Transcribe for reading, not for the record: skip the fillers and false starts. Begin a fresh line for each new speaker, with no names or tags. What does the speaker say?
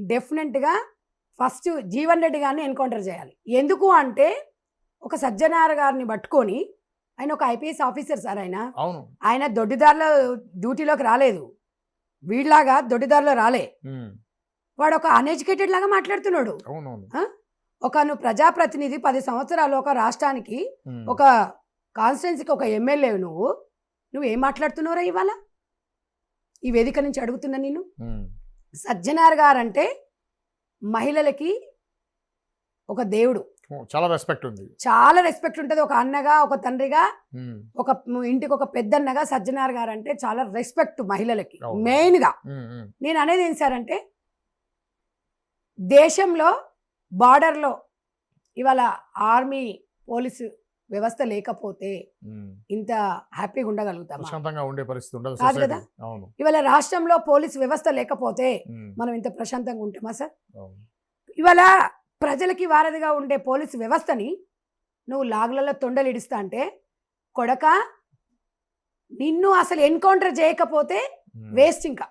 డెఫినెట్గా ఫస్ట్ జీవన్ రెడ్డి గారిని ఎన్కౌంటర్ చేయాలి. ఎందుకు అంటే ఒక సజ్జనార్ గారిని పట్టుకొని, ఆయన ఒక ఐపీఎస్ ఆఫీసర్ సార్, ఆయన దొడ్డిదారిలో డ్యూటీలోకి రాలేదు, వీళ్ళలాగా దొడ్డిదారిలో రాలే. వాడు ఒక అన్ఎడ్యుకేటెడ్ లాగా మాట్లాడుతున్నాడు. ఒక నువ్వు ప్రజాప్రతినిధి 10 సంవత్సరాలు ఒక రాష్ట్రానికి, ఒక కాన్స్టిట్యున్సీకి ఒక ఎమ్మెల్యే, నువ్వు ఏం మాట్లాడుతున్నావురా ఇవాళ ఈ వేదిక నుంచి అడుగుతున్నా నేను. సజ్జనార్ గారు అంటే మహిళలకి ఒక దేవుడు,
చాలా రెస్పెక్ట్ ఉంది,
చాలా రెస్పెక్ట్ ఉంటుంది. ఒక అన్నగా, ఒక తండ్రిగా, ఒక ఇంటికి ఒక పెద్దన్నగా సజ్జనార్ గారు అంటే చాలా రెస్పెక్ట్ మహిళలకి. మెయిన్గా నేను అనేది ఏం సార్ అంటే, దేశంలో బార్డర్లో ఇవాళ ఆర్మీ పోలీసు వ్యవస్థ లేకపోతే ఇంత హ్యాపీగా ఉండగలుగుతాం కాదు కదా. ఇవాళ రాష్ట్రంలో పోలీసు వ్యవస్థ లేకపోతే మనం ఇంత ప్రశాంతంగా ఉంటామా సార్? ఇవాళ ప్రజలకి వారధిగా ఉండే పోలీసు వ్యవస్థని నువ్వు లాగులలో తొండలు ఇడుస్తా అంటే, కొడక నిన్ను అసలు ఎన్కౌంటర్ చేయకపోతే వేస్ట్. ఇంకా